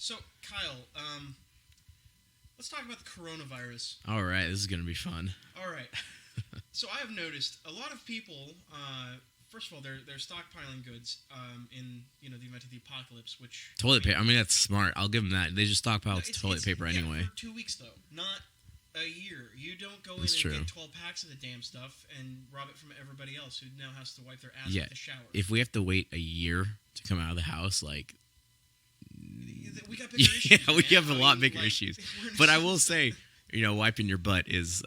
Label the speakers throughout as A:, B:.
A: So, Kyle, let's talk about the coronavirus.
B: All right, this is going to be fun.
A: All right. So I have noticed a lot of people. First of all, they're stockpiling goods in the event of the apocalypse, which
B: Toilet paper. I mean, that's smart. I'll give them that. They just stockpile toilet paper
A: yeah,
B: anyway.
A: For 2 weeks though, not a year. You don't go
B: That's
A: in and
B: true.
A: get 12 packs of the damn stuff and rob it from everybody else who now has to wipe their ass
B: Yeah.
A: with the shower.
B: If we have to wait a year to come out of the house, like,
A: We got bigger issues.
B: yeah, we
A: man.
B: have a lot bigger issues. But I will say, wiping your butt is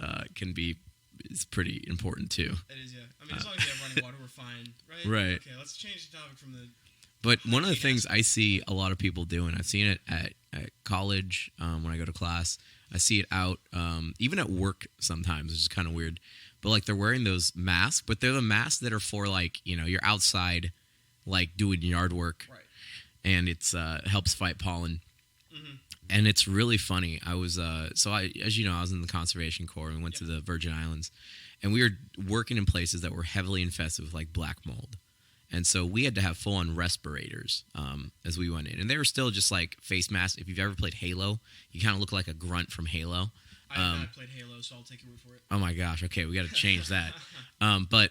B: pretty important too.
A: It is, yeah. I mean, as long as we have running water, we're fine, right?
B: Right.
A: Okay, let's change the topic from the.
B: But one of the things I see a lot of people doing, I've seen it at college when I go to class. I see it out even at work sometimes, which is kind of weird. But like they're wearing those masks, but they're the masks that are for like you're outside, like doing yard work,
A: Right.
B: and it's helps fight pollen.
A: Mm-hmm.
B: And it's really funny. I was as you know, I was in the conservation corps and went to the Virgin Islands, and we were working in places that were heavily infested with like black mold. And so we had to have full-on respirators as we went in. And they were still just like face masks. If you've ever played Halo, you kind of look like a grunt from Halo.
A: I have not played Halo, so I'll take your word for it.
B: Oh my gosh. Okay, we got to change that. But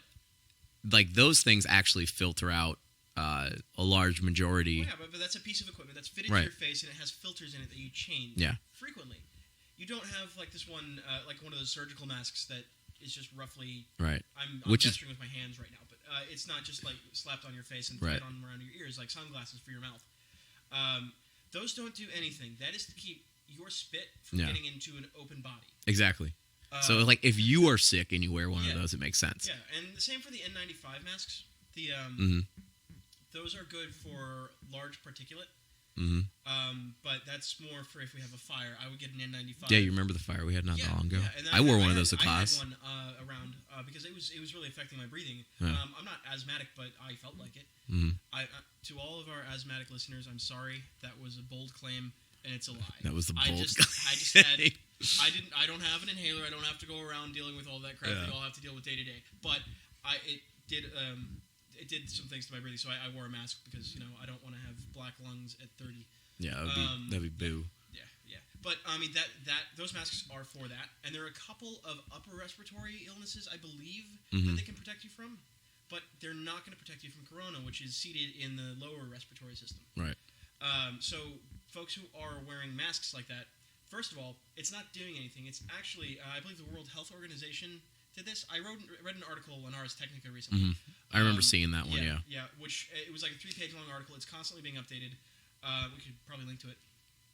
B: like those things actually filter out a large majority.
A: Well, yeah, but that's a piece of equipment that's fitted to
B: Right.
A: your face, and it has filters in it that you change frequently. You don't have like this one, like one of those surgical masks that is just roughly.
B: Right.
A: I'm
B: Which
A: gesturing with my hands right now, but it's not just like slapped on your face and tied on around your ears like sunglasses for your mouth. Those don't do anything. That is to keep your spit from getting into an open body.
B: Exactly. So like if you are sick and you wear one of those, it makes sense.
A: Yeah, and the same for the N95 masks. The those are good for large particulate.
B: Mm-hmm.
A: But that's more for if we have a fire. I would get an N95.
B: Yeah, you remember the fire we had not that long ago?
A: Yeah, and
B: I wore one of those to class.
A: I had one around because it was really affecting my breathing.
B: Yeah.
A: I'm not asthmatic, but I felt like it.
B: Mm-hmm.
A: To all of our asthmatic listeners, I'm sorry. That was a bold claim, and it's a lie.
B: That was the bold
A: I just had. I don't have an inhaler. I don't have to go around dealing with all that crap we all have to deal with day to day. But it did some things to my breathing, so I wore a mask because I don't want to have black lungs at 30.
B: Yeah, that'd be boo.
A: Yeah. But I mean that those masks are for that, and there are a couple of upper respiratory illnesses I believe that they can protect you from, but they're not going to protect you from corona, which is seated in the lower respiratory system.
B: Right.
A: So folks who are wearing masks like that, first of all, it's not doing anything. It's actually I believe the World Health Organization did this. I read an article on Ars Technica recently.
B: I remember seeing that one.
A: Yeah. Which it was like a 3-page long article. It's constantly being updated. We could probably link to it.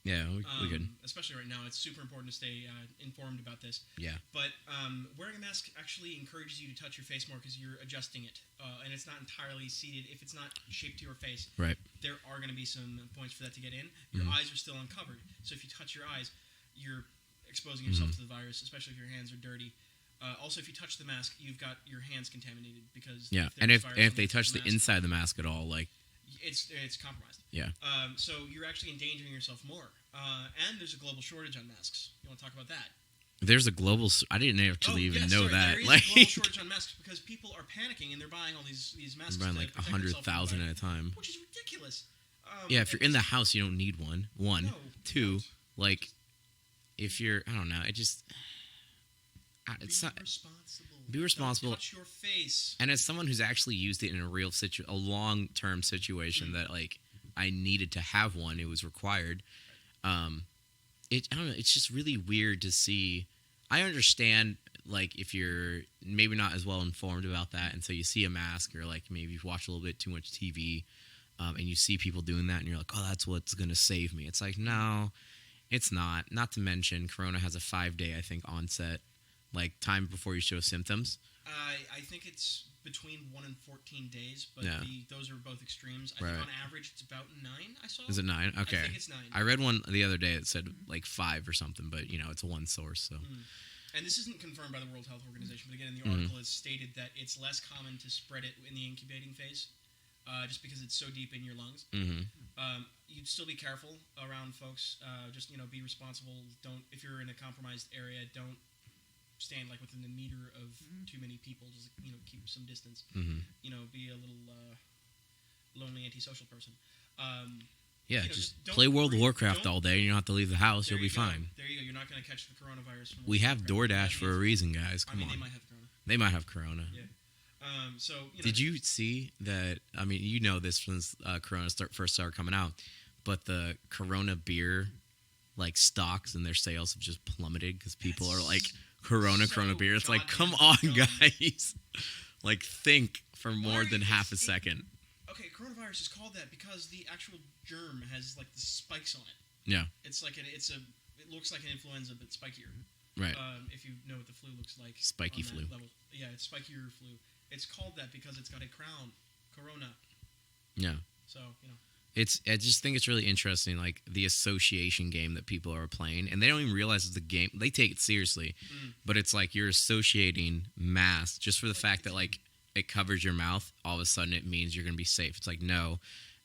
B: Yeah, we could.
A: Especially right now, it's super important to stay informed about this.
B: Yeah.
A: But wearing a mask actually encourages you to touch your face more because you're adjusting it, and it's not entirely seated. If it's not shaped to your face,
B: right,
A: there are going to be some points for that to get in. Your eyes are still uncovered, so if you touch your eyes, you're exposing yourself to the virus, especially if your hands are dirty. Also, if you touch the mask, you've got your hands contaminated because
B: if they touch the inside of the mask at all, like
A: it's compromised.
B: Yeah.
A: So you're actually endangering yourself more. And there's a global shortage on masks. You want to talk about that?
B: There's a global. I didn't actually know that.
A: There is a global shortage on masks because people are panicking and they're buying all these masks.
B: They're buying like 100,000 at a time,
A: which is ridiculous.
B: Yeah, if you're in the house, you don't need one.
A: No,
B: two, like if you're, I don't know, it just. It's not. Be responsible.
A: Don't touch your face.
B: And as someone who's actually used it in a long-term situation that like I needed to have one, it was required. I don't know. It's just really weird to see. I understand like if you're maybe not as well informed about that, and so you see a mask or like maybe you've watched a little bit too much TV, and you see people doing that, and you're like, oh, that's what's gonna save me. It's like no, it's not. Not to mention, Corona has a 5-day I think onset. Like time before you show symptoms?
A: I think it's between 1 and 14 days, but those are both extremes. I think on average it's about 9, I saw.
B: Is it 9? Okay.
A: I think it's 9.
B: I read one the other day that said like 5 or something, but it's a one source. So.
A: And this isn't confirmed by the World Health Organization, but again, in the article it's stated that it's less common to spread it in the incubating phase, just because it's so deep in your lungs. You'd still be careful around folks. Just be responsible. If you're in a compromised area, don't stand like within a meter of too many people. Just keep some distance. Be a little lonely antisocial person.
B: Yeah,
A: you know,
B: just
A: don't
B: play World of
A: worry-
B: Warcraft
A: don't-
B: all day, and you don't have to leave the house.
A: There
B: You'll be
A: you go.
B: fine.
A: There you go. You're not going to catch the coronavirus from
B: We
A: World
B: have
A: of Warcraft.
B: DoorDash for a reason, guys. Come
A: I mean,
B: on.
A: they might have corona.
B: They might have Corona.
A: Yeah. So, you know,
B: Did you see that? I mean, you know this since Corona first started coming out, but the Corona beer, like stocks and their sales have just plummeted because people are like Corona
A: so
B: beer. It's like, come
A: goddamn
B: on,
A: dumb.
B: guys. Like, think for more than half a second.
A: Okay, coronavirus is called that because the actual germ has like the spikes on it.
B: Yeah.
A: It's like it looks like an influenza but spikier.
B: Right.
A: If you know what the flu looks like.
B: Spiky
A: on that
B: flu.
A: level. Yeah, it's spikier flu. It's called that because it's got a crown, corona.
B: Yeah.
A: So, you know.
B: I just think it's really interesting, like the association game that people are playing, and they don't even realize it's a game. They take it seriously, but it's like you're associating masks just for the fact that like it covers your mouth. All of a sudden, it means you're going to be safe. It's like, no,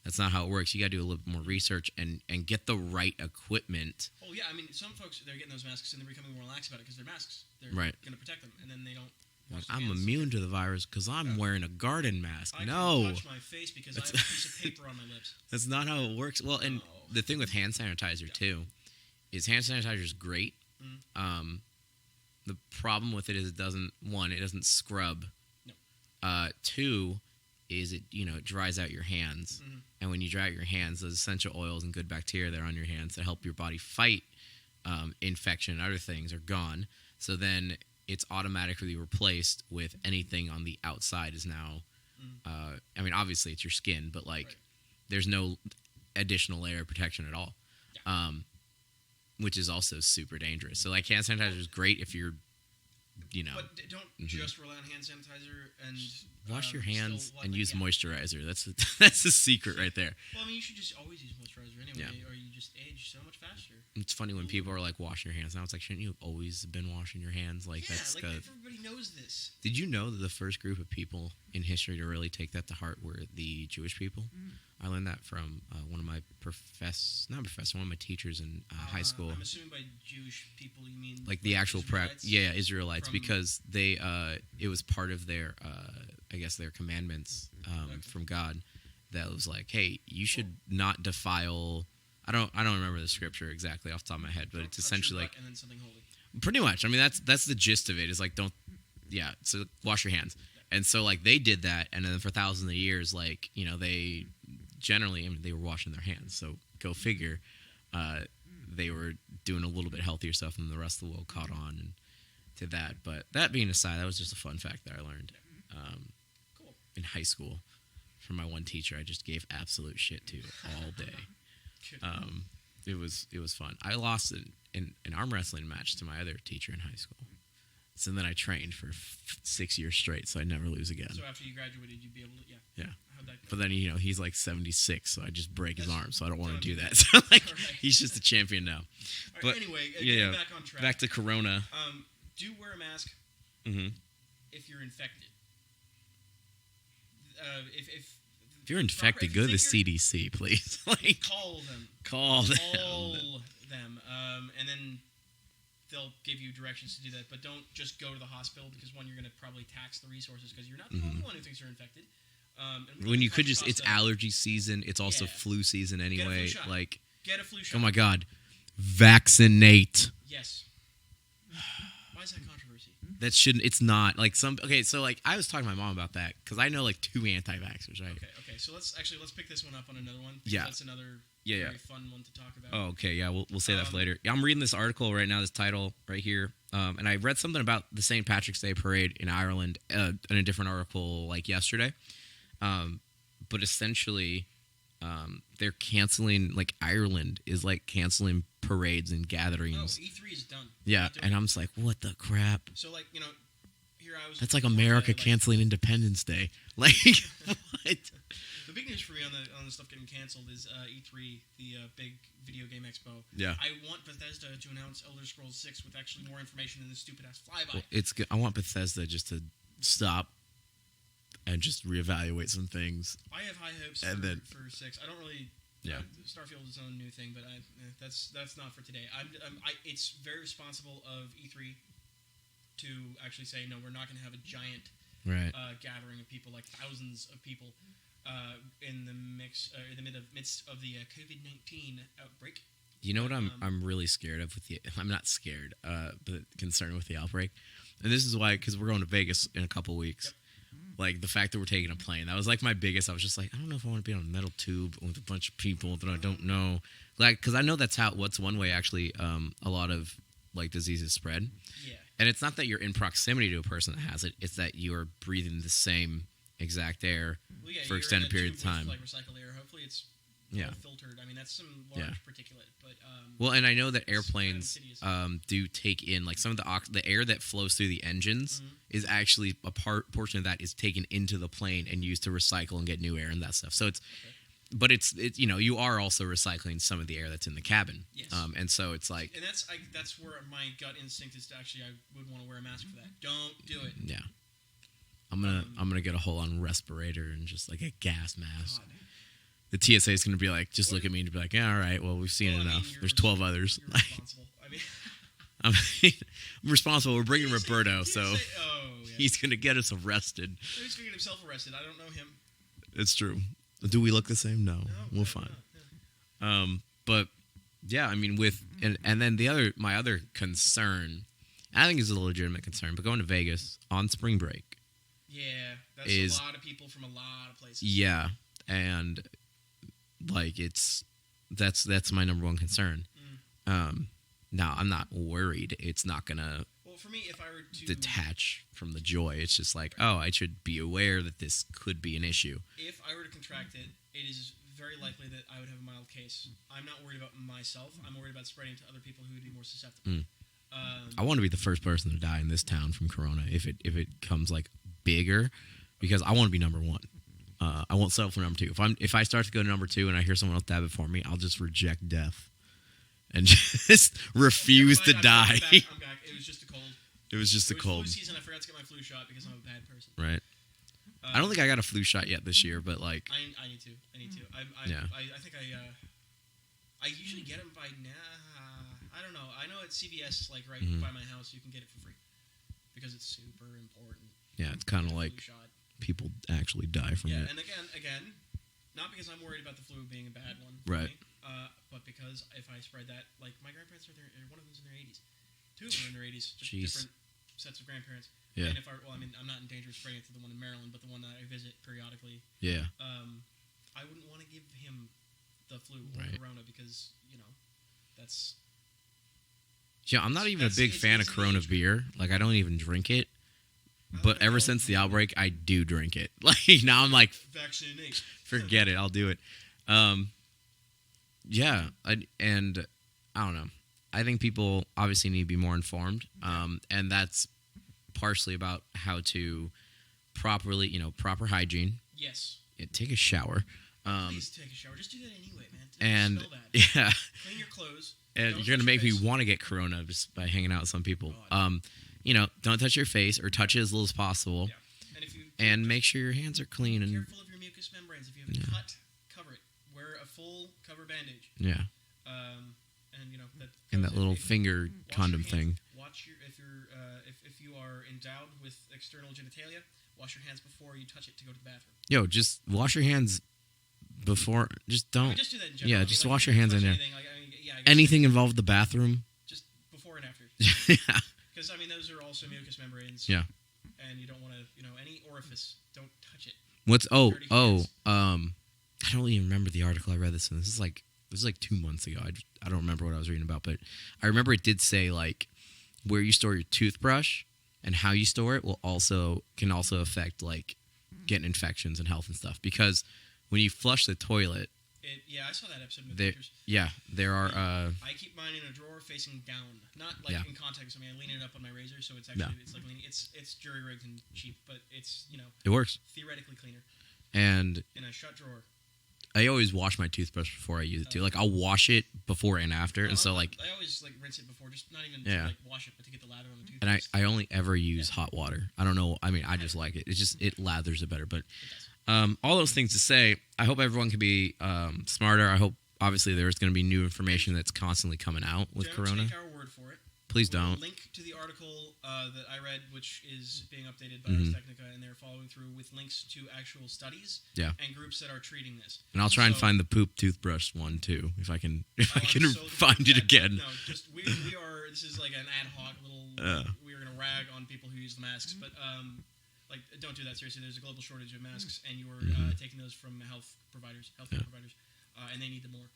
B: that's not how it works. You got to do a little bit more research and get the right equipment.
A: Oh yeah, I mean, some folks they're getting those masks and they're becoming more lax about it because they're masks. They're
B: Right.
A: going to protect them, and then they don't.
B: Like,
A: wash their
B: I'm
A: hands.
B: immune to the virus because I'm wearing a garden mask.
A: I
B: No,
A: can touch my face because I have a piece of paper on my lips.
B: that's not how it works. Well, and
A: No.
B: the thing with hand sanitizer too is hand sanitizer is great. The problem with it is it doesn't scrub.
A: No.
B: Two is it dries out your hands, and when you dry out your hands, those essential oils and good bacteria that are on your hands that help your body fight infection and other things are gone. So then it's automatically replaced with anything on the outside is now. I mean, obviously it's your skin, but like
A: Right.
B: there's no additional layer of protection at all, which is also super dangerous. So like hand sanitizer is great if you're,
A: But don't just rely on hand sanitizer and
B: wash your hands
A: still,
B: and use
A: yeah.
B: moisturizer. That's the secret right there.
A: Well, I mean, you should just always use moisturizer anyway, or you just age so much faster.
B: It's funny when people are like, wash your hands. Now it's like, shouldn't you have always been washing your hands? Like,
A: Yeah,
B: that's
A: like
B: good.
A: everybody knows this.
B: Did you know that the first group of people in history to really take that to heart were the Jewish people? I learned that from one of my one of my teachers in high school.
A: I'm assuming by Jewish people you mean
B: Like the actual
A: Israelites?
B: Israelites,
A: From-
B: because they it was part of their I guess their commandments from God that was like, hey, you should not defile. I don't remember the scripture exactly off the top of my head, but
A: Don't
B: it's
A: touch
B: essentially
A: your
B: like
A: butt and then something holy.
B: pretty much. I mean, that's the gist of it. Is like, so wash your hands. And so like they did that, and then for thousands of years, like they generally, I mean, they were washing their hands. So go figure, they were doing a little bit healthier stuff, and the rest of the world caught on and to that. But that being aside, that was just a fun fact that I learned
A: Cool.
B: in high school from my one teacher. I just gave absolute shit to all day. It was fun. I lost an arm wrestling match to my other teacher in high school. So then I trained for 6 years straight, so I'd never lose again.
A: So after you graduated, you'd be able to,
B: Yeah.
A: How'd that go?
B: But then he's like 76, so I just break his arm, so I don't want to do
A: Don't
B: that. So like
A: All right.
B: he's just a champion now.
A: All right,
B: But
A: anyway,
B: yeah,
A: getting back on track.
B: back to Corona.
A: Do wear a mask if you're infected.
B: If you're infected, go to the CDC, please. Like
A: Call them.
B: call them.
A: Call them. And then they'll give you directions to do that. But don't just go to the hospital because, one, you're going to probably tax the resources because you're not the only one who thinks you're infected. And
B: When you could
A: cost
B: just, it's
A: them.
B: allergy season. It's also
A: Yeah.
B: flu season
A: Get a flu
B: anyway.
A: shot.
B: Like,
A: Get a flu shot.
B: oh my God, vaccinate.
A: Yes. Why is that controversy?
B: That shouldn't. It's not like some. Okay, so like I was talking to my mom about that because I know like 2 anti-vaxxers, right?
A: Okay. So let's pick this one up on another one.
B: Yeah.
A: That's another
B: Yeah.
A: very fun one to talk about.
B: Oh, okay. Yeah, we'll say that for later. Yeah, I'm reading this article right now. This title right here, and I read something about the St. Patrick's Day parade in Ireland in a different article like yesterday. But essentially, they're canceling. Like Ireland is like canceling parades and gatherings.
A: Oh, E3 is done.
B: Yeah, and I'm just like, what the crap?
A: So like here I was.
B: That's like America canceling Independence Day. Like what?
A: The big news for me on the stuff getting canceled is E3, the big video game expo.
B: Yeah.
A: I want Bethesda to announce Elder Scrolls 6 with actually more information than this stupid ass flyby.
B: Well, it's good. I want Bethesda just to stop and just reevaluate some things.
A: I have high hopes for 6. I don't really.
B: Yeah.
A: Starfield is its own new thing, but that's not for today. It's very responsible of E3 to actually say no. We're not going to have a giant
B: Right.
A: gathering of people, like thousands of people. in the midst of the COVID-19 outbreak.
B: You know what I'm really scared of with the. I'm not scared, but concerned with the outbreak, and this is why, because we're going to Vegas in a couple weeks. Yep. Like the fact that we're taking a plane, that was like my biggest. I was just like, I don't know if I want to be on a metal tube with a bunch of people that I don't know. Like, because I know what's one way actually a lot of like diseases spread.
A: Yeah.
B: And it's not that you're in proximity to a person that has it; it's that you are breathing the same exact air for extended period of time.
A: Like recycled air. Hopefully, it's filtered. I mean, that's some large particulate, but
B: well, and I know that airplanes do take in like some of the air that flows through the engines is actually a portion of that is taken into the plane and used to recycle and get new air and that stuff. So it's, but it's you are also recycling some of the air that's in the cabin.
A: Yes.
B: And so it's like,
A: and that's where my gut instinct is to actually I would want to wear a mask for that. Don't do it.
B: Yeah. I'm gonna get a whole on respirator and just like a gas mask.
A: God.
B: The TSA is going to be like, just look at me and be like, yeah, all right, well, we've seen enough. There's 12 others.
A: You're responsible.
B: I'm responsible. We're bringing Roberto, so he's going to get us arrested.
A: He's going to get himself arrested. I don't know him.
B: It's true. Do we look the same? No. We're fine. No. But, yeah, I mean, and then my other concern, I think is a legitimate concern, but going to Vegas on spring break.
A: Yeah, that's a lot of people from a lot of places.
B: Yeah, and... like that's my number one concern. Now I'm not worried. It's not gonna.
A: Well, for me, if I were to
B: detach from the joy, it's just like, oh, I should be aware that this could be an issue.
A: If I were to contract it, it is very likely that I would have a mild case. I'm not worried about myself. I'm worried about spreading to other people who would be more susceptible.
B: I want to be the first person to die in this town from corona if it comes like bigger, because I want to be number one. I won't settle for number two. If I start to go to number two and I hear someone else die before me, I'll just reject death and just refuse to die.
A: I'm back. It was just a cold.
B: It was just a cold.
A: Flu season. I forgot to get my flu shot because I'm a bad person.
B: Right. I don't think I got a flu shot yet this year, but like
A: I need to. I think I usually get them by now. I don't know. I know at CVS, like right by my house, you can get it for free because it's super important.
B: Yeah, it's kind of like people actually die from it.
A: Yeah, and again, not because I'm worried about the flu being a bad one,
B: right?
A: But because if I spread that, like my grandparents are there, one of them's in their 80s, two of them are in their 80s, just different sets of grandparents.
B: Yeah.
A: And I'm not in danger of spreading it to the one in Maryland, but the one that I visit periodically.
B: Yeah.
A: I wouldn't want to give him the flu or corona because that's.
B: Yeah, I'm not even a big fan of Corona beer. Like I don't even drink it. But ever since the outbreak, I do drink it. Like now, I'm like,
A: vaccinate.
B: Forget it. I'll do it. Yeah, and I don't know. I think people obviously need to be more informed, and that's partially about how to properly, proper hygiene.
A: Yes.
B: Take a shower.
A: Please take a shower. Just do that anyway, man.
B: And
A: smell bad.
B: yeah,
A: clean your clothes.
B: And you're gonna make me want to get corona just by hanging out with some people. Don't touch your face or touch it as little as possible. Yeah. And make sure your hands are clean.
A: Be careful of your mucous membranes. If you have a cut, cover it. Wear a full cover bandage.
B: Yeah. And that little finger condom thing.
A: Watch if you are endowed with external genitalia, wash your hands before you touch it to go to the bathroom.
B: Yo, just wash your hands before. Just don't.
A: Just do that in general.
B: Yeah, just wash your hands in there.
A: Anything,
B: anything involved the bathroom.
A: Just before and after.
B: Yeah.
A: Because those are also mucous membranes.
B: Yeah.
A: And you don't want to, any orifice, don't touch it.
B: I don't even remember the article I read this in. This was like 2 months ago. I don't remember what I was reading about, but I remember it did say like where you store your toothbrush and how you store it can also affect like getting infections and health and stuff, because when you flush the toilet.
A: I saw that episode of
B: pictures. Yeah, there are.
A: I keep mine in a drawer facing down, not like in context. I lean it up on my razor, so it's actually it's like leaning. It's jury rigged and cheap, but it's
B: it works.
A: Theoretically cleaner.
B: And
A: in a shut drawer.
B: I always wash my toothbrush before I use it too. Like I'll wash it before and after, and so like
A: I always rinse it before, just not even to wash it, but to get the lather on the toothbrush.
B: And I only ever use hot water. I don't know. I just like it. It's just it lathers it better, but. All those things to say, I hope everyone can be smarter. I hope, obviously, there's going to be new information that's constantly coming out with Corona.
A: Don't take our word for it.
B: Please
A: we'll
B: don't.
A: link to the article that I read, which is being updated by
B: Mm-hmm.
A: Ars Technica, and they're following through with links to actual studies and groups that are treating this.
B: And I'll try and find the poop toothbrush one too, if I can
A: I'm so
B: find it again.
A: No, just we are. This is like an ad hoc little. We are going to rag on people who use the masks, but like don't do that seriously. There's a global shortage of masks, and you are taking those from healthcare providers, and they need them more.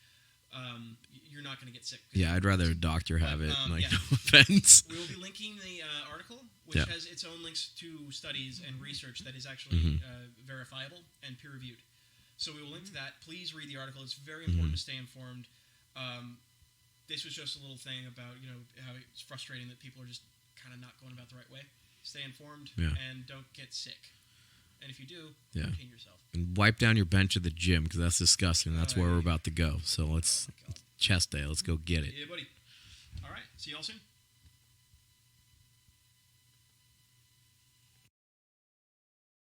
A: You're not going to get sick.
B: Yeah, I'd rather a doctor have it. No
A: yeah.
B: offense.
A: We will be linking the article, which has its own links to studies and research that is actually verifiable and peer-reviewed. So we will link to that. Please read the article. It's very important to stay informed. This was just a little thing about how it's frustrating that people are just kind of not going about the right way. Stay informed and don't get sick. And if you do, contain yourself.
B: And wipe down your bench at the gym because that's disgusting. That's where we're about to go. So let's chest day. Let's go get it.
A: Yeah, buddy. All right. See y'all soon.